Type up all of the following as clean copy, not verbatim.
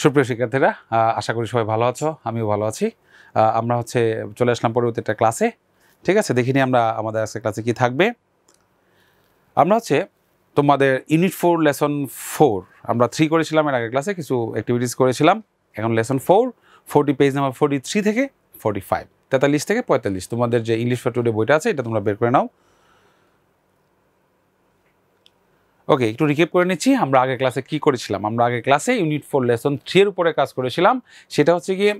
সুপ্রিয় শিক্ষার্থীরা, আশা করি সবাই ভালো আছো, আমিও ভালো আছি। আমরা চলে আসলাম পরবর্তী একটা ক্লাসে। ঠিক আছে, দেখিনি আমরা আমাদের আজকে ক্লাসে কি থাকবে। আমরা তোমাদের ইউনিট 4 লেসন 4 আমরা 3 করেছিলাম এর আগের ক্লাসে, কিছু অ্যাক্টিভিটিস করেছিলাম। এখন লেসন 40 পেজ নাম্বার 43 থেকে 45, 43 থেকে 45 তোমাদের যে ইংলিশ ফর টুডে বইটা আছে এটা তোমরা বের করে নাও। ওকে, একটু রিকেপ করে নিচ্ছি আমরা আগের ক্লাসে কি করেছিলাম। আমরা আগের ক্লাসে ইউনিট 4 লেসন 3 এর উপরে কাজ করেছিলাম। সেটা হচ্ছে গিয়ে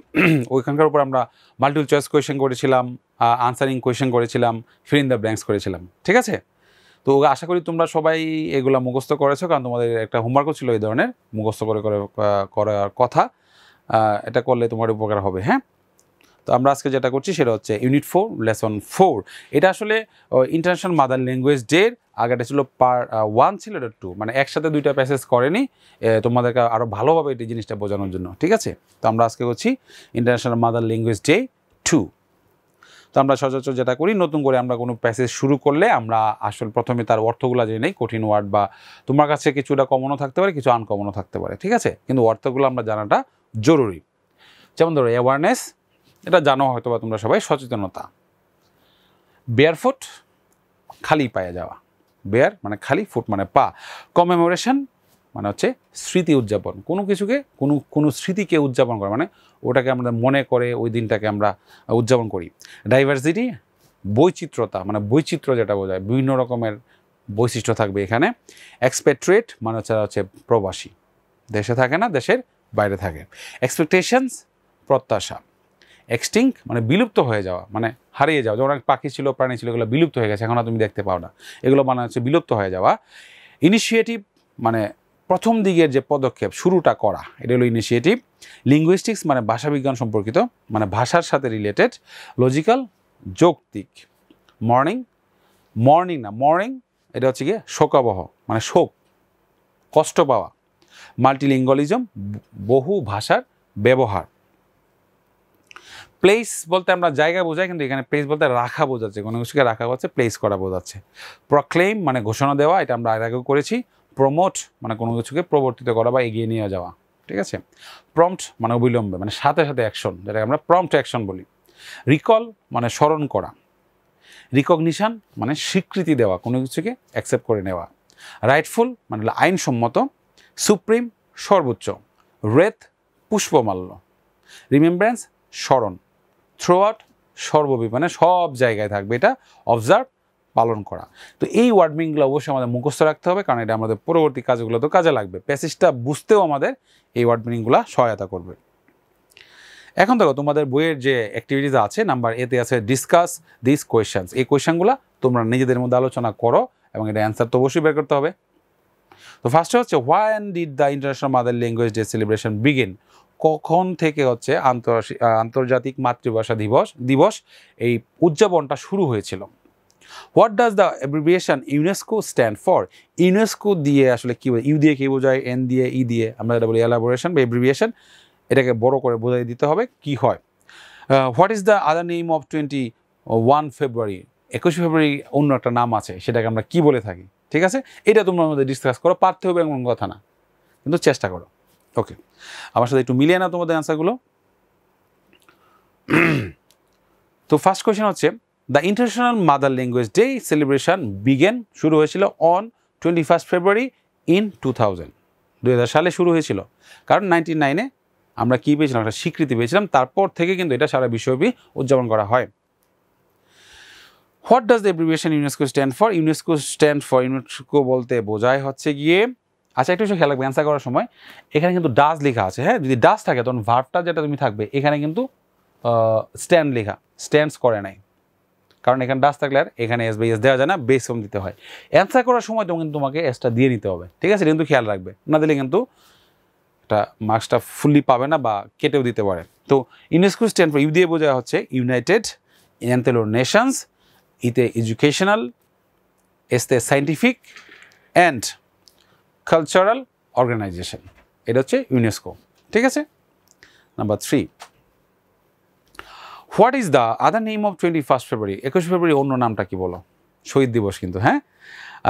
ওইখানকার উপর আমরা মাল্টিপল চয়েস কোয়েশ্চেন করেছিলাম, আনসারিং কোয়েশ্চেন করেছিলাম, ফিল ইন দ্য ব্ল্যাঙ্কস করেছিলাম। ঠিক আছে, তো আশা করি তোমরা সবাই এগুলো মুখস্থ করেছো, কারণ তোমাদের একটা হোমওয়ার্কও ছিল এই ধরনের মুখস্থ করে করার কথা। এটা করলে তোমার উপকার হবে। হ্যাঁ, তো আমরা আজকে যেটা করছি সেটা হচ্ছে ইউনিট 4 লেসন 4। এটা আসলে ইন্টারন্যাশনাল মাদার ল্যাঙ্গুয়েজ ডের আগেটা ছিল পার্ট 1 ছিল, এটা 2, মানে একসাথে দুইটা প্যাসেজ করেনি, তোমাদেরকে আরও ভালোভাবে এই জিনিসটা বোঝানোর জন্য। ঠিক আছে, তো আমরা আজকে করছি ইন্টারন্যাশনাল মাদার ল্যাঙ্গুয়েজ ডে 2। তো আমরা সচরাচর যেটা করি, নতুন করে আমরা কোনো প্যাসেজ শুরু করলে আমরা আসলে প্রথমে তার অর্থগুলো জেনে নেই, কঠিন ওয়ার্ড বা তোমার কাছে কিছুটা কমনও থাকতে পারে, কিছু আনকমনও থাকতে পারে। ঠিক আছে, কিন্তু অর্থগুলো আমরা জানাটা জরুরি। যেমন ধরো অ্যাওয়ারনেস, এটা জানো হয়তো বা তোমরা সবাই, সচেতনতা। বেয়ারফুট, খালি পায়ে যাওয়া, বেয়ার মানে খালি, ফুট মানে পা। কমেমোরেশন মানে হচ্ছে স্মৃতি উদযাপন, কোনো কিছুকে কোনো স্মৃতিকে উদযাপন করা, মানে ওটাকে আমরা মনে করে ওই দিনটাকে আমরা উদযাপন করি। ডাইভার্সিটি, বৈচিত্র্যতা, মানে বৈচিত্র্য যেটা বোঝায়, বিভিন্ন রকমের বৈশিষ্ট্য থাকবে এখানে। এক্সপেট্রিয়েট মানে হচ্ছে প্রবাসী, দেশে থাকে না, দেশের বাইরে থাকে। এক্সপেকটেশনস, প্রত্যাশা। এক্সটিংক্ট মানে বিলুপ্ত হয়ে যাওয়া, মানে হারিয়ে যাওয়া, যেমন অনেক পাখি ছিল, প্রাণী ছিল, এগুলো বিলুপ্ত হয়ে গেছে, এখন আর তুমি দেখতে পাও না, এগুলো মানে হচ্ছে বিলুপ্ত হয়ে যাওয়া। ইনিশিয়েটিভ মানে প্রথম দিকের যে পদক্ষেপ, শুরুটা করা, এটা হলো ইনিশিয়েটিভ। লিঙ্গুইস্টিক্স মানে ভাষাবিজ্ঞান সম্পর্কিত, মানে ভাষার সাথে রিলেটেড। লজিক্যাল, যৌক্তিক। মর্নিং এটা হচ্ছে গিয়ে শোকাবহ, মানে শোক, কষ্ট পাওয়া। মাল্টিলিঙ্গুয়ালিজম, বহু ভাষার ব্যবহার। প্লেস বলতে আমরা জায়গা বোঝাই, কিন্তু এখানে প্লেস বলতে রাখা বোঝাচ্ছে, কোনো কিছুকে রাখা হচ্ছে, প্লেস করা বোঝাচ্ছে। প্রক্লেম মানে ঘোষণা দেওয়া, এটা আমরা এর আগেও করেছি। প্রমোট মানে কোনো কিছুকে প্রবর্তিত করা বা এগিয়ে নিয়ে যাওয়া। ঠিক আছে, প্রম্পট মানে অবিলম্বে, মানে সাথে সাথে অ্যাকশন, যেটাকে আমরা প্রম্পট অ্যাকশন বলি। রিকল মানে স্মরণ করা। রিকগনিশন মানে স্বীকৃতি দেওয়া, কোনো কিছুকে অ্যাকসেপ্ট করে নেওয়া। রাইটফুল মানে আইনসম্মত। সুপ্রিম সর্বোচ্চ। রেথ পুষ্পমাল্য। রিমেম্ব্রেন্স স্মরণ। থ্রো আউট সর্বব্যাপী, মানে সব জায়গায় থাকবে, এটা অবজার্ভ পালন করা। তো এই ওয়ার্ড মিনিংগুলো অবশ্যই আমাদের মুখস্থ রাখতে হবে, কারণ এটা আমাদের পরবর্তী কাজগুলো তো কাজে লাগবে। প্যাসেজটা বুঝতেও আমাদের এই ওয়ার্ড মিনিংগুলো সহায়তা করবে। এখন দেখো তোমাদের বইয়ের যে অ্যাক্টিভিটিস আছে, নাম্বার এতে আছে ডিসকাস দিস কোয়েশ্চেন্স। এই কোয়েশ্চেনগুলো তোমরা নিজেদের মধ্যে আলোচনা করো এবং এটা অ্যান্সার তো অবশ্যই বের করতে হবে। তো ফার্স্টে হচ্ছে when did the international mother language day celebration begin, কখন থেকে হচ্ছে আন্তর্জাতিক মাতৃভাষা দিবস এই উদযাপনটা শুরু হয়েছিল। What does the abbreviation UNESCO stand for, UNESCO দিয়ে আসলে কী বোঝায়, ইউ দিয়ে কী বোঝায়, এন দিয়ে, ই দিয়ে, আমরা এটা বলি এলাবোরেশন বা অ্যাব্রিভিয়েশন, এটাকে বড় করে বোঝাই দিতে হবে কি হয়। What is the other name of 21 February, 21 February অন্য একটা নাম আছে, সেটাকে আমরা কি বলে থাকি। ঠিক আছে, এটা তোমরা আমাদের ডিসকাস করো, পারতে হবে এমন কথা না, কিন্তু চেষ্টা করো। ওকে, আমার সাথে একটু মিলিয়ে নাও তোমাদের অ্যান্সারগুলো। তো ফার্স্ট কোয়েশ্চেন হচ্ছে, the international mother language day celebration began, শুরু হয়েছিল অন 21 ফেব্রুয়ারি ইন 2000 সালে শুরু হয়েছিল, কারণ 1999-এ আমরা কী পেয়েছিলাম, একটা স্বীকৃতি পেয়েছিলাম, তারপর থেকে কিন্তু এটা সারা বিশ্বব্যাপী উদযাপন করা হয়। What does the abbreviation UNESCO stand for, UNESCO বলতে বোঝায় হচ্ছে গিয়ে, আচ্ছা একটু খেয়াল রাখবে অ্যান্সার করার সময়, এখানে কিন্তু ডাজ লেখা আছে। হ্যাঁ, যদি ডাজ থাকে তখন ভার্বটা যেটা তুমি থাকবে, এখানে কিন্তু স্ট্যান্ড লেখা, স্ট্যান্ডস করে নাই, কারণ এখানে ডাজ থাকলে আর এখানে এস বাই এস দেওয়া যায় না, বেস কম দিতে হয়। অ্যান্সার করার সময় তখন কিন্তু তোমাকে এসটা দিয়ে নিতে হবে। ঠিক আছে, কিন্তু খেয়াল রাখবে, না দিলে কিন্তু এটা মার্কসটা ফুললি পাবে না বা কেটেও দিতে পারে। তো ইউনেস্কো স্ট্যান্ড ফর, ইউ দিয়ে বোঝা হচ্ছে ইউনাইটেড, এনতে হলো নেশনস, ইতে এডুকেশনাল, এসতে সায়েন্টিফিক অ্যান্ড কালচারাল অর্গানাইজেশন, এটা হচ্ছে ইউনেস্কো। ঠিক আছে, number 3, what is the other name of 21 February, 21 February অন্য নামটা কি বলো। শহীদ দিবস কিন্তু, হ্যাঁ।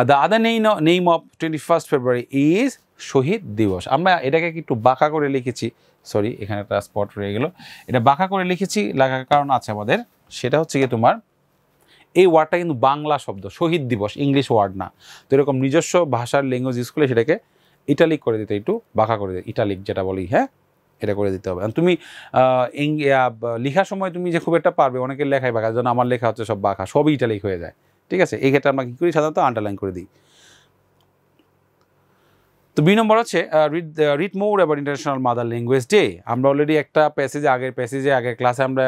The other name of 21st February is Shaheed Dibas. আমরা এটাকে একটু বাঁকা করে লিখেছি, সরি এখানে একটা স্পট রয়ে গেল, এটা বাঁকা করে লিখেছি, লেখার কারণ আছে আমাদের, সেটা হচ্ছে কি তোমার এই ওয়ার্ডটা কিন্তু বাংলা শব্দ, শহীদ দিবস ইংলিশ ওয়ার্ড না। তো এরকম নিজস্ব ভাষার ল্যাঙ্গুয়েজ ইউজ করলে সেটাকে ইটালিক করে দিতে, একটু বাঁকা করে দিতে, ইটালিক যেটা বলি, হ্যাঁ, এটা করে দিতে হবে। তুমি লেখার সময় তুমি যে খুব একটা পারবে, অনেকের লেখাই বাঁকা, যেন আমার লেখা হচ্ছে সব বাঁকা, সবই ইটালিক হয়ে যায়, ঠিক আছে। এই ক্ষেত্রে আমরা কী করি, সাধারণত আন্ডারলাইন করে দিই। তো বি নম্বর হচ্ছে read more about international mother language day. আমরা অলরেডি একটা আগের ক্লাসে আমরা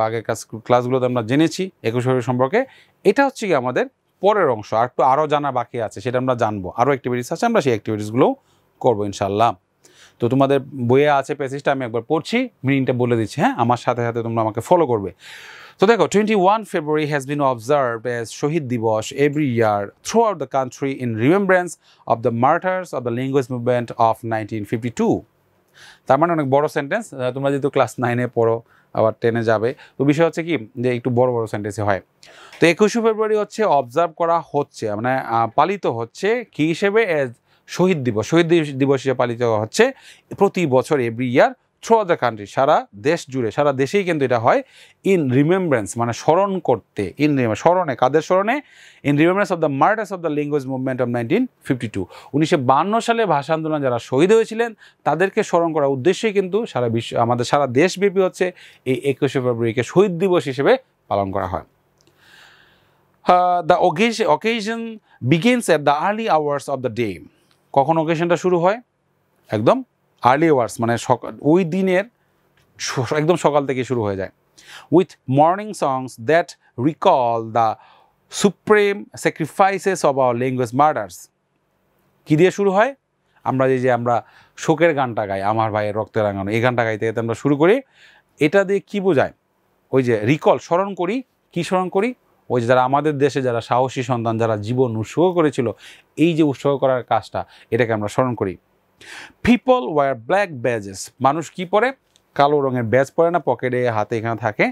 আগের ক্লাসগুলোতে আমরা জেনেছি 21 ফেব্রুয়ারি সম্পর্কে। এটা হচ্ছে কি আমাদের পরের অংশ, আরও জানা বাকি আছে, সেটা আমরা জানবো, আরও অ্যাক্টিভিটিস আছে, আমরা সেই অ্যাক্টিভিটিসগুলোও করবো ইনশাল্লাহ। তো তোমাদের বইয়ে আছে প্যাসেজটা, আমি একবার পড়ছি, মিনিংটা বলে দিচ্ছি, হ্যাঁ, আমার সাথে সাথে তোমরা আমাকে ফলো করবে। So দেখো, 21 February has been observed as Shohid Diwas every year throughout the country in remembrance of the martyrs of the language movement of 1952. তার মানে অনেক বড় সেন্টেন্স, তোমরা যেহেতু ক্লাস 9-এ পড়ো, আবার 10-এ যাবে, তো বিষয় হচ্ছে কি যে একটু বড় বড় সেন্টেন্সই হয়। তো 21 ফেব্রুয়ারি হচ্ছে অবজার্ভ করা হচ্ছে, মানে পালিত হচ্ছে কি হিসেবে, এজ শহীদ দিবস, শহীদ দিবস হিসেবে পালিত হচ্ছে প্রতি বছর, every year, throughout the country, সারা দেশ জুড়ে, সারা দেশেই কিন্তু এটা হয়, ইন রিমেমব্রেন্স মানে স্মরণ করতে, স্মরণে, কাদের স্মরণে, in remembrance of the martyrs of the language movement of 1952, 1952 সালে ভাষা আন্দোলন যারা শহীদ হয়েছিলেন তাদেরকে স্মরণ করার উদ্দেশ্যেই কিন্তু সারা বিশ্ব, আমাদের সারা দেশব্যাপী হচ্ছে এই 21 ফেব্রুয়ারিকে শহীদ দিবস হিসেবে পালন করা হয়। The occasion begins at the early hours of the day. কখন অকেশনটা শুরু হয়? একদম আর্লি আওয়ার্স, মানে ওই দিনের একদম সকাল থেকে শুরু হয়ে যায়। With morning songs that recall the supreme sacrifices of our language martyrs. কী দিয়ে শুরু হয়? আমরা আমরা শোকের গানটা গাই, আমার ভাইয়ের রক্তে রাঙানো, এই গানটা গাইতে গাইতে আমরা শুরু করি। এটা দিয়ে কী বোঝায়? ওই যে রিকল, স্মরণ করি, কী স্মরণ করি? ওই যে যারা আমাদের দেশে যারা সাহসী সন্তান, যারা জীবন উৎসর্গ করেছিল, এই যে উৎসর্গ করার কাজটা, এটাকে আমরা স্মরণ করি। পিপল ওয়ার ব্ল্যাক ব্যাজেস, মানুষ কি পরে? কালো রঙের ব্যাজ পরে না, পকেটে, হাতে, এখানে থাকে,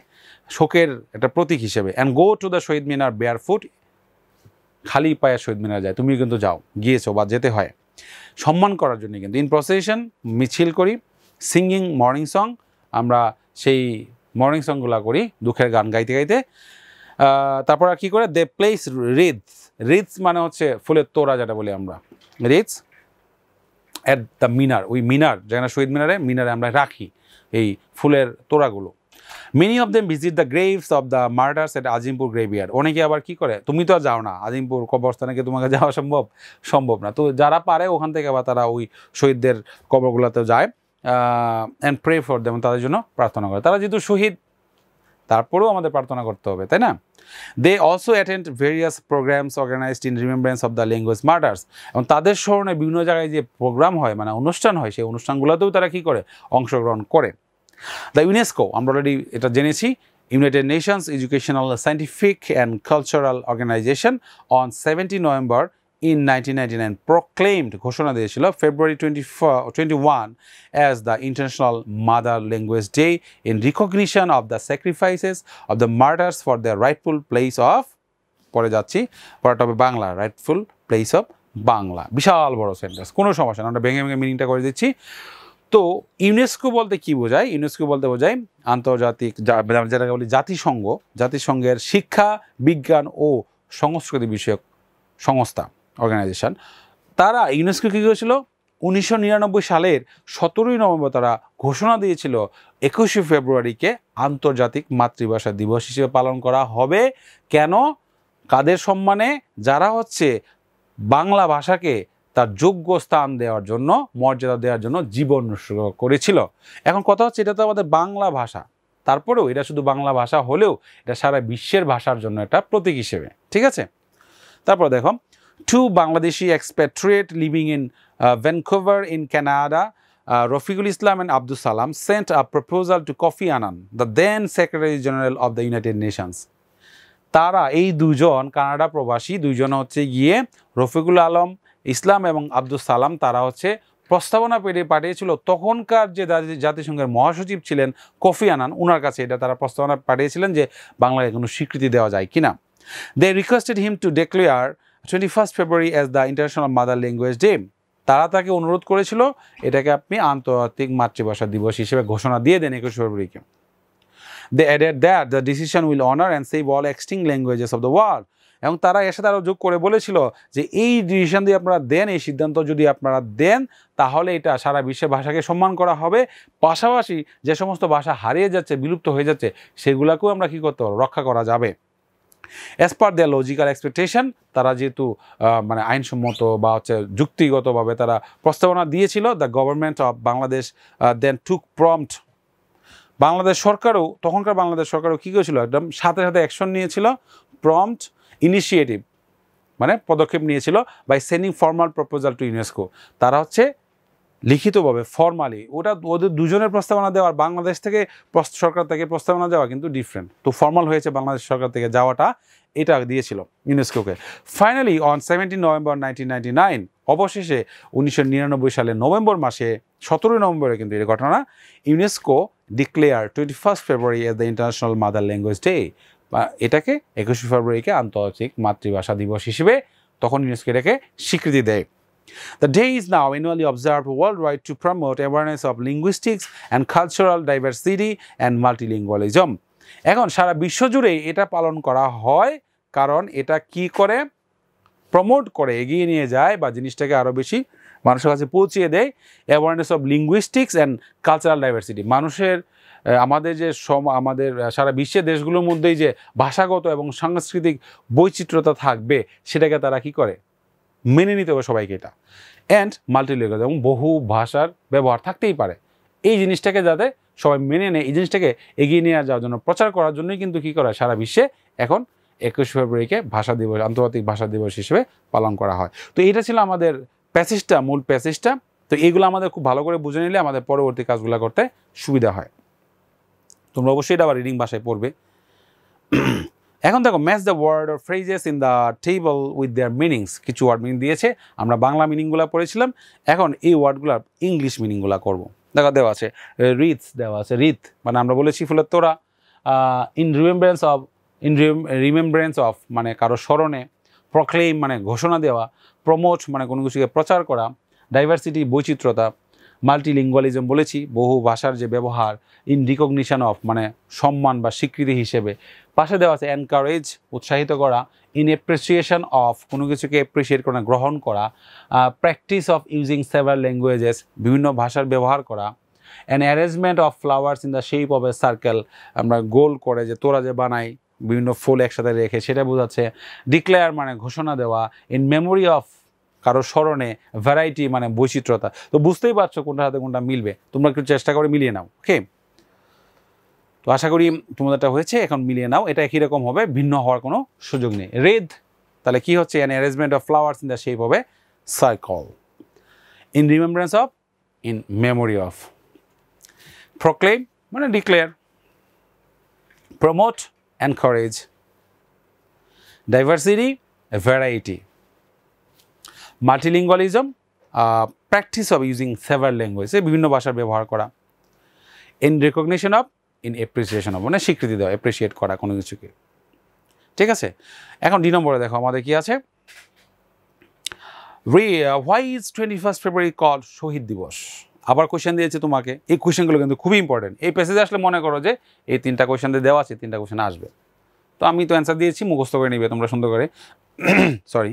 শোকের একটা প্রতীক হিসেবে। And go to the Shaheed Minar barefoot, খালি পায়ে শহীদ মিনার যায়, তুমি কিন্তু যাও, গিয়েছো বা যেতে হয়, সম্মান করার জন্য কিন্তু। ইন প্রসেশন, মিছিল করি। সিঙ্গিং মর্নিং সং, আমরা সেই মর্নিং সংগুলা করি, দুঃখের গান গাইতে গাইতে। তারপর আর কী করে? দে প্লেস রিডস, রিডস মানে হচ্ছে ফুলের তোড়া, যেটা বলি আমরা, রিডস অ্যাট দ্য মিনার, ওই মিনার যেখানে শহীদ মিনারে আমরা রাখি এই ফুলের তোড়াগুলো। Many of them visit the graves of the martyrs at Azimpur graveyard. অনেকে আবার কি করে, তুমি তো আর যাও না আজিমপুর কবরস্থানে, কি তোমাকে যাওয়া সম্ভব না, তো যারা পারে ওখান থেকে আবার তারা ওই শহীদদের কবরগুলোতেও যায়। অ্যান্ড প্রে ফর দেম, তাদের জন্য প্রার্থনা করে। তারা যেহেতু শহীদ, তারপরেও আমাদের প্রার্থনা করতে হবে, তাই না? They also attend various programmes organised in remembrance of the language martyrs. এবং তাদের স্মরণে বিভিন্ন জায়গায় যে প্রোগ্রাম হয়, মানে অনুষ্ঠান হয়, সেই অনুষ্ঠানগুলোতেও তারা কী করে? অংশগ্রহণ করে। দ্য ইউনেস্কো, আমরা অলরেডি এটা জেনেছি, united nations educational, scientific and cultural organization on 17 November in 1999 proclaimed, ঘোষণা দিয়েছিল, February 21 as the International Mother Language Day in recognition of the sacrifices of the martyrs for their rightful place of, পরে যাচ্ছি, পরেরটা হবে Bangla, rightful place of Bangla. বিশাল বড় sentence, কোনো সমস্যা না, আমরা ভেঙে ভেঙে মিনিংটা করে দিচ্ছি। তো ইউনেস্কো বলতে কি বোঝায়? ইউনেস্কো বলতে বোঝায় আন্তর্জাতিক, যেটাকে বলি জাতিসংঘের শিক্ষা, বিজ্ঞান ও সংস্কৃতি বিষয়ক সংস্থা, অর্গানাইজেশন। তারা ইউনেস্কো কী করেছিল? 1999 সালের 17 নভেম্বর তারা ঘোষণা দিয়েছিল 21 ফেব্রুয়ারিকে আন্তর্জাতিক মাতৃভাষা দিবস হিসেবে পালন করা হবে। কেন? কাদের সম্মানে? যারা হচ্ছে বাংলা ভাষাকে তার যোগ্য স্থান দেওয়ার জন্য, মর্যাদা দেওয়ার জন্য জীবন উৎসর্গ করেছিল। এখন কথা হচ্ছে, এটা তো আমাদের বাংলা ভাষা, তারপরেও এটা শুধু বাংলা ভাষা হলেও এটা সারা বিশ্বের ভাষার জন্য একটা প্রতীক হিসেবে, ঠিক আছে? তারপর দেখো, two Bangladeshi expatriates living in Vancouver in Canada, Rafiqul Islam and Abdul Salam, sent a proposal to Kofi Annan, the then Secretary General of the United Nations. তারা এই দুজন কানাডা প্রবাসী, দুইজন হচ্ছে গিয়ে রফিকুল আলম ইসলাম এবং আব্দুল সালাম, তারা হচ্ছে প্রস্তাবনা পাঠিয়েছিল তখনকার যে জাতিসংঘের মহাসচিব ছিলেন কফি আনান, ওনার কাছে এটা তারা প্রস্তাবনা পাঠিয়েছিলেন যে বাংলায় কোনো স্বীকৃতি দেওয়া যায় কিনা। They requested him to declare 21st February as the International Mother Language Day. তারা তাকে অনুরোধ করেছিল এটাকে আপনি আন্তর্জাতিক মাতৃভাষা দিবস হিসেবে ঘোষণা দিয়ে দেন 21 ফেব্রুয়ারিকে। They added that the decision will honor and save all extinct languages of the world. এবং তারা এর সাথে আরও যোগ করে বলেছিল যে এই ডিসিশন দিয়ে আপনারা দেন, এই সিদ্ধান্ত যদি আপনারা দেন তাহলে এটা সারা বিশ্বের ভাষাকে সম্মান করা হবে, পাশাপাশি যে সমস্ত ভাষা হারিয়ে যাচ্ছে, বিলুপ্ত হয়ে যাচ্ছে, সেগুলোকেও আমরা কী করতে পারবো, রক্ষা করা যাবে। অ্যাজ পার দেয়ার লজিক্যাল এক্সপেকটেশন, তারা যেহেতু মানে আইনসম্মত বা হচ্ছে যুক্তিগতভাবে তারা প্রস্তাবনা দিয়েছিল, the government of Bangladesh then took prompt, Bangladesh সরকারও, তখনকার বাংলাদেশ সরকারও কী করেছিল, একদম সাথে সাথে অ্যাকশন নিয়েছিল, প্রম্পট ইনিশিয়েটিভ মানে পদক্ষেপ নিয়েছিল, by sending formal proposal to UNESCO. তারা হচ্ছে লিখিতভাবে ফর্মালি, ওটা ওদের দুজনের প্রস্তাবনা দেওয়ার, বাংলাদেশ থেকে সরকার থেকে প্রস্তাবনা দেওয়া কিন্তু ডিফারেন্ট, তো ফর্মাল হয়েছে বাংলাদেশ সরকার থেকে যাওয়াটা, এটা দিয়েছিল ইউনেস্কোকে। ফাইনালি অন 17 নভেম্বর 1999, অবশেষে 1999 সালের নভেম্বর মাসে 17 নভেম্বরে কিন্তু এই ঘটনা, UNESCO declare 21 February as the international mother language day, বা এটাকে 21 ফেব্রুয়ারিকে আন্তর্জাতিক মাতৃভাষা দিবস হিসেবে তখন ইউনেস্কো এটাকে স্বীকৃতি দেয়। The day is now annually observed worldwide to promote awareness of linguistics and cultural diversity and multilingualism. এখন সারা বিশ্ব জুড়ে এটা পালন করা হয়, কারণ এটা কি করে, প্রমোট করে, এগিয়ে নিয়ে যায় বা জিনিসটাকে আরও বেশি মানুষের কাছে পৌঁছিয়ে দেয়, awareness of linguistics and cultural diversity, মানুষের আমাদের যে আমাদের সারা বিশ্বের দেশগুলোর মধ্যেই যে ভাষাগত এবং সাংস্কৃতিক বৈচিত্র্যতা থাকবে, সেটাকে তারা কি করে, মেনে নিতে হবে সবাইকে এটা। অ্যান্ড মাল্টিলিঙ্গুয়াল, এবং বহু ভাষার ব্যবহার থাকতেই পারে, এই জিনিসটাকে যাতে সবাই মেনে নেয়, এই জিনিসটাকে এগিয়ে নিয়ে যাওয়ার জন্য, প্রচার করার জন্যই কিন্তু কী করা সারা বিশ্বে এখন 21 ফেব্রুয়ারিকে ভাষা দিবস, আন্তর্জাতিক ভাষা দিবস হিসেবে পালন করা হয়। তো এটা ছিল আমাদের প্যাসেজটা, মূল প্যাসেজটা। তো এইগুলো আমাদের খুব ভালো করে বুঝে নিলে আমাদের পরবর্তী কাজগুলো করতে সুবিধা হয়। তোমরা অবশ্যই এটা আবার রিডিং ভাষায় পড়বে। এখন দেখো, match the word or phrases in the table with their meanings, কিছু ওয়ার্ড মিনিং দিয়েছে, আমরা বাংলা মিনিংগুলো পড়েছিলাম, এখন এই ওয়ার্ডগুলোর ইংলিশ মিনিংগুলো করব। দেখো দেওয়া আছে রিথস, দেওয়া আছে রিথ মানে আমরা বলেছি ফুলের তোড়া, ইন রিমেম্ব্রেন্স অফ মানে কারো স্মরণে, প্রক্লেইম মানে ঘোষণা দেওয়া, প্রমোট মানে কোনো কিছুকে প্রচার করা, ডাইভার্সিটি বৈচিত্র্যতা, মাল্টিলিঙ্গুয়ালিজম বলেছি বহু ভাষার যে ব্যবহার, ইন রিকগনিশন অফ মানে সম্মান বা স্বীকৃতি হিসেবে, পাশে দেওয়া আছে এনকারেজ উৎসাহিত করা, ইন এপ্রিসিয়েশন অফ কোনো কিছুকে এপ্রিসিয়েট করা গ্রহণ করা, practice of using several languages বিভিন্ন ভাষার ব্যবহার করা, an arrangement of flowers in the shape of a circle আমরা গোল করে যে তোরা যে বানাই বিভিন্ন ফুল একসাথে রেখে সেটা বোঝাচ্ছে, ডিক্লেয়ার মানে ঘোষণা দেওয়া, ইন মেমোরি অফ কারো স্মরণে, ভ্যারাইটি মানে বৈচিত্র্যতা। তো বুঝতেই পারছো কোনটা হাতে কোনটা মিলবে, তোমরা একটু চেষ্টা করে মিলিয়ে নাও। ওকে, তো আশা করি তোমাদেরটা হয়েছে, এখন মিলিয়ে নাও, এটা একই রকম হবে, ভিন্ন হওয়ার কোনো সুযোগ নেই। রেড তাহলে কি হচ্ছে, an arrangement of flowers in the shape of a circle, in remembrance of, in memory of, proclaim মানে declare, promote encourage, diversity variety, multilingualism practice of using several language বিভিন্ন ভাষার ব্যবহার করা, in recognition of, in appreciation of মানে স্বীকৃতি দেওয়া, appreciate করা কোনো কিছুকে। ঠিক আছে, এখন ডি নম্বরে দেখো আমাদের কি আছে, why is 21 February called Shaheed দিবস। আবার কোয়েশ্চেন দিয়েছে তোমাকে, এই কোয়েশ্চেনগুলো কিন্তু খুবই ইম্পর্টেন্ট। এই প্যাসেজে আসলে মনে করো যে এই 3টা কোয়েশ্চেন দেওয়া আছে, 3টা কোয়েশ্চেন আসবে, তো আমি তো অ্যান্সার দিয়েছি, মুখস্থ করে নিবে তোমরা সুন্দর করে। Sorry,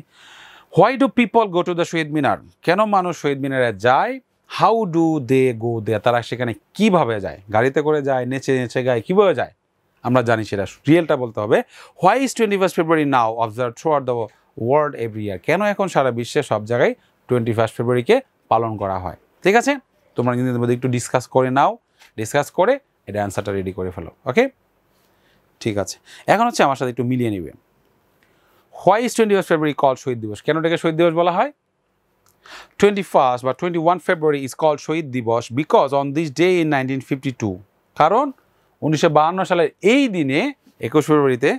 why do people go to the Shaheed Minar, কেন মানুষ শহীদ মিনারে যায়, হাউ ডু দে গো দে, তারা সেখানে কীভাবে যায়, গাড়িতে করে যায়, নেচে নেচে গায়, কীভাবে যায় আমরা জানি, সেটা রিয়েলটা বলতে হবে। Why is 21 February now observe throughout the world every year, কেন এখন সারা বিশ্বে সব জায়গায় 21 ফেব্রুয়ারিকে পালন করা হয়। ঠিক আছে, তোমরা নিজেদের মধ্যে একটু ডিসকাস করে নাও, ডিসকাস করে এটা অ্যান্সারটা রেডি করে ফেলো। ওকে, ঠিক আছে, এখন হচ্ছে আমার সাথে একটু মিলিয়ে নিবে। Why is 21 February called Shaheed দিবস, কেন এটাকে শহীদ দিবস বলা হয়। 21 বা 21 February is called Shaheed Dibas because on this day in 1952, কারণ 1952 সালের এই দিনে 21 ফেব্রুয়ারিতে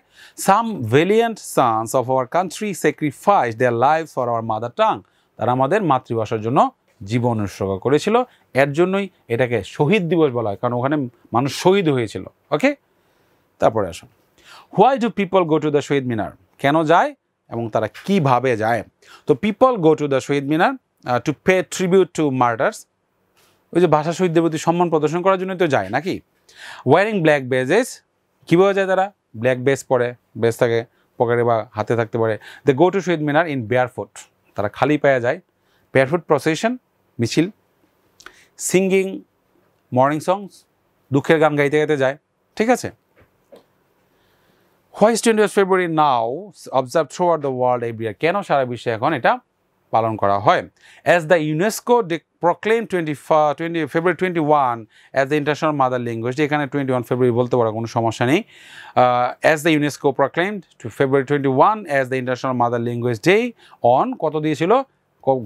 some valiant sons of our country sacrifice their life for our mother tongue, তারা আমাদের মাতৃভাষার জন্য জীবন উৎসর্গ করেছিল, এর জন্যই এটাকে শহীদ দিবস বলা হয়, কারণ ওখানে মানুষ শহীদ হয়েছিল। ওকে, তারপরে আসুন, why do people go to the Shaheed Minar, কেন যায় এবং তারা কিভাবে যায়। তো people go to the Shaheed Minar to pay tribute to martyrs, ওই যে ভাষা শহীদদের প্রতি সম্মান প্রদর্শন করার জন্যই তো যায় নাকি। ওয়ারিং ব্ল্যাক বেজেস, কীভাবে যায় তারা, ব্ল্যাক বেস পরে, বেস থাকে পকেটে বা হাতে থাকতে পারে। They go to Shaheed Minar in barefoot, তারা খালি পায়ে যায়। বেয়ারফুট প্রসেশন, মিছিল। সিঙ্গিং মর্নিং সংস, দুঃখের গান গাইতে গাইতে যায়, ঠিক আছে। Why is 20th February now observe throughout the world every year, কেন সারা বিশ্বে এখন এটা পালন করা হয়। As the UNESCO proclaim 20 February 21 as the international mother language, এখানে 21 February বলতে পারো, কোনো সমস্যা নেই। অ্যাজ the UNESCO proclaimed February 21 as the international mother language day on, কত দিয়েছিল,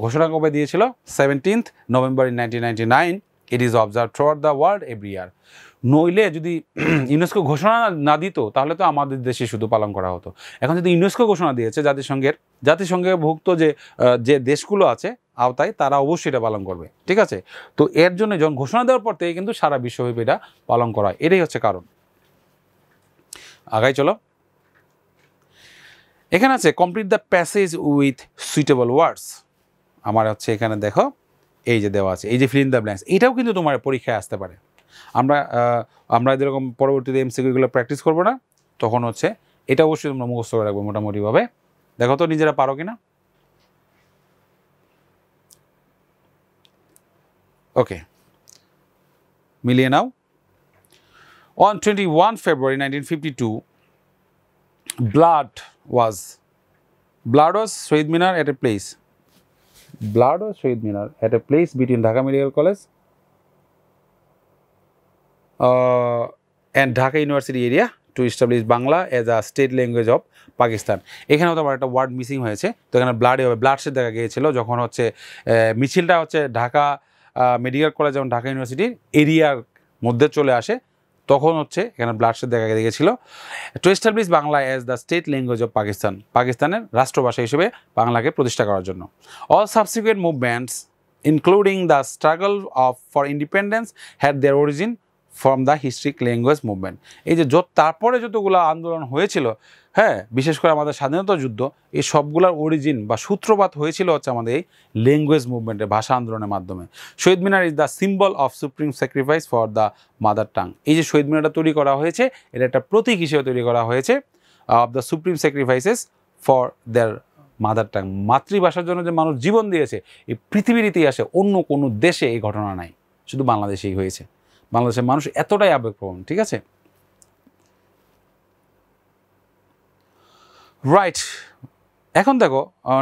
ঘোষণা কবে দিয়েছিল, 17th November in 1999। It is observe throughout the world every year. নইলে যদি ইউনেস্কো ঘোষণা না দিত তাহলে তো আমাদের দেশে শুধু পালন করা হতো। এখন যদি ইউনেস্কো ঘোষণা দিয়েছে, জাতিসংঘের ভুক্ত যে দেশগুলো আছে আওতায়, তারা অবশ্যই এটা পালন করবে, ঠিক আছে। তো এর জন্য যখন ঘোষণা দেওয়ার পর থেকে কিন্তু সারা বিশ্বব্যাপী এটা পালন করা হয়, এটাই হচ্ছে কারণ। আগাই চলো, এখানে আছে complete the passage with suitable words. আমার হচ্ছে এখানে দেখো এই যে দেওয়া আছে, এই যে ফিল ইন দ্য ব্ল্যাঙ্কস, এটাও কিন্তু তোমার পরীক্ষায় আসতে পারে। আমরা যেরকম পরবর্তীতে এমসিকিউগুলো প্র্যাকটিস করবো না, তখন হচ্ছে এটা অবশ্যই তোমরা মুখস্থ করে রাখবো মোটামুটিভাবে। দেখো তো নিজেরা পারো কিনা। ওকে, মিলিয়ে নাও। অন 21 February 1952 blood was Shaheed Minar at a place, blood was Shaheed Minar at a place between Dhaka Medical College and Dhaka University area to establish Bangla as a state language of Pakistan। এখানেও তো আমার একটা ওয়ার্ড মিসিং হয়েছে, তো এখানে ব্লাড শেড দেখা গিয়েছিল যখন হচ্ছে মিছিলটা হচ্ছে ঢাকা মেডিকেল কলেজ এবং ঢাকা ইউনিভার্সিটির এরিয়ার মধ্যে চলে আসে, তখন হচ্ছে এখানে ব্লাড শেড দেখা গিয়েছিল। To establish Bangla as the state language of Pakistan, পাকিস্তানের রাষ্ট্রভাষা হিসেবে বাংলাকে প্রতিষ্ঠা করার জন্য। All subsequent movements including the struggle for independence had their origin from the historic language movement. এই যে তারপরে যতগুলো আন্দোলন হয়েছিল, হ্যাঁ, বিশেষ করে আমাদের স্বাধীনতা যুদ্ধ, এই সবগুলোর অরিজিন বা সূত্রপাত হয়েছিল হচ্ছে আমাদের এই ল্যাঙ্গুয়েজ মুভমেন্টের, ভাষা আন্দোলনের মাধ্যমে। Shaheed Minar is the symbol of supreme sacrifice for the mother tongue. এই যে শহীদ মিনারটা তৈরি করা হয়েছে, এটা একটা প্রতীক হিসেবে তৈরি করা হয়েছে of the supreme sacrifices for their mother tongue. মাতৃভাষার জন্য যে মানুষ জীবন দিয়েছে, এই পৃথিবীর ইতিহাসে অন্য কোনো দেশে এই ঘটনা নাই, শুধু বাংলাদেশেই হয়েছে। বাংলাদেশের মানুষ এতটাই আবেগপ্রবণ, ঠিক আছে। রাইট, এখন দেখো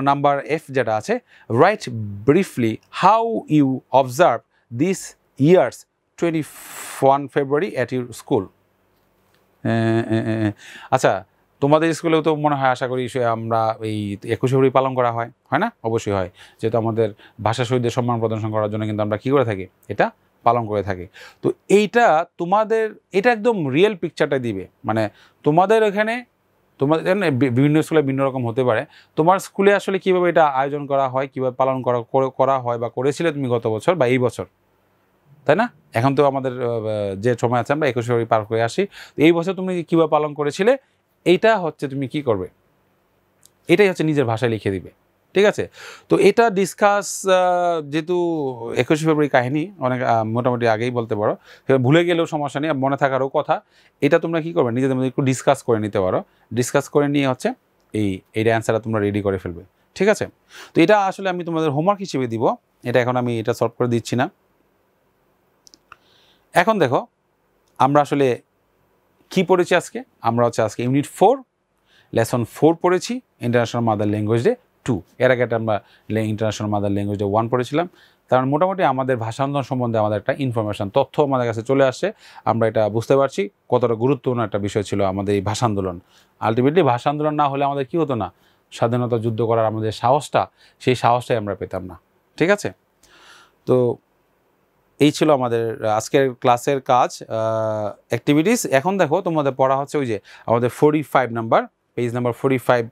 নাম্বার এফ যেটা আছে, write briefly how you observe this years 21 February at your school. আচ্ছা, তোমাদের স্কুলেও তো মনে হয়, আশা করি আমরা এই 21 February পালন করা হয়, হয় না? অবশ্যই হয়, যেহেতু আমাদের ভাষা শহীদদের সম্মান প্রদর্শন করার জন্য কিন্তু আমরা কী করে থাকি, এটা পালন করে থাকি। তো এটা এটা একদম রিয়েল পিকচারটা দিবে, মানে তোমাদের এখানে, তোমাদের বিভিন্ন স্কুলে বিভিন্ন রকম হতে পারে, তোমার স্কুলে আসলে কীভাবে এটা আয়োজন করা হয়, কীভাবে পালন করা হয় বা করেছিলে তুমি গত বছর বা এই বছর, তাই না? এখন তো আমাদের যে সময় আছে আমরা 21 February পার করে আসি, তো এই বছর তুমি কীভাবে পালন করেছিলে, এইটা হচ্ছে তুমি কি করবে, এটাই হচ্ছে নিজের ভাষায় লিখে দিবে, ঠিক আছে। তো এটা ডিসকাস, যেহেতু 21 February কাহিনী অনেক মোটামুটি আগেই বলতে পারো, ভুলে গেলেও সমস্যা নেই, মনে থাকারও কথা। এটা তোমরা কী করবে, নিজেদের মধ্যে একটু ডিসকাস করে নিতে পারো, ডিসকাস করে নিয়ে হচ্ছে এইটা অ্যান্সারটা তোমরা রেডি করে ফেলবে, ঠিক আছে। তো এটা আসলে আমি তোমাদের হোমওয়ার্ক হিসেবে দিব, এটা এখন আমি এটা সলভ করে দিচ্ছি না। এখন দেখো আমরা আসলে কি পড়েছি আজকে, আমরা হচ্ছে আজকে ইউনিট 4 লেসন 4 পড়েছি, ইন্টারন্যাশনাল মাদার ল্যাঙ্গুয়েজ ডে 2। এর আগে আমরা ইন্টারন্যাশনাল মাদার ল্যাঙ্গুয়েজ ডে 1 পড়েছিলাম। তার মোটামুটি আমাদের ভাষা আন্দোলন সম্বন্ধে আমাদের একটা ইনফরমেশান, তথ্য আমাদের কাছে চলে আসছে, আমরা এটা বুঝতে পারছি কতটা গুরুত্বপূর্ণ একটা বিষয় ছিল আমাদের এই ভাষা আন্দোলন। আলটিমেটলি ভাষা আন্দোলন না হলে আমাদের কী হতো না, স্বাধীনতা যুদ্ধ করার আমাদের সাহসটা, সেই সাহসটাই আমরা পেতাম না, ঠিক আছে। তো এই ছিল আমাদের আজকের ক্লাসের কাজ, অ্যাক্টিভিটিস। এখন দেখো তোমাদের পড়া হচ্ছে ওই যে আমাদের 45 নাম্বার, পেজ নাম্বার 45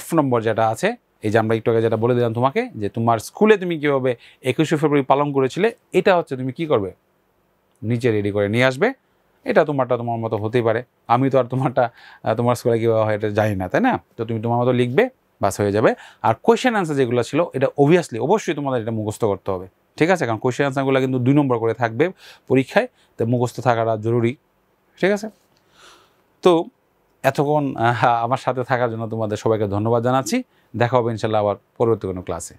F নম্বর যেটা আছে, এই যে আমরা একটু আগে যেটা বলে দিলাম তোমাকে, যে তোমার স্কুলে তুমি কীভাবে 21 February পালন করেছিলে, এটা হচ্ছে তুমি কি করবে, নিচে রেডি করে নিয়ে আসবে। এটা তোমারটা তোমার মতো হতেই পারে। আমি তো আর তোমারটা তোমার স্কুলে কীভাবে হয় এটা জানি না, তাই না? তো তুমি তোমার মতো লিখবে, বাস হয়ে যাবে। আর কোয়েশ্চেন অ্যান্সার যেগুলো ছিল এটা অবশ্যই তোমাদের এটা মুখস্থ করতে হবে, ঠিক আছে? কারণ কোয়েশ্চেন অ্যান্সারগুলো কিন্তু 2 নম্বর করে থাকবে পরীক্ষায়, তো মুখস্থ থাকাটা জরুরি, ঠিক আছে? তো এতক্ষণ আমার সাথে থাকার জন্য তোমাদের সবাইকে ধন্যবাদ জানাচ্ছি। দেখা হবে ইনশাল্লাহ আবার পরবর্তী কোনো ক্লাসে।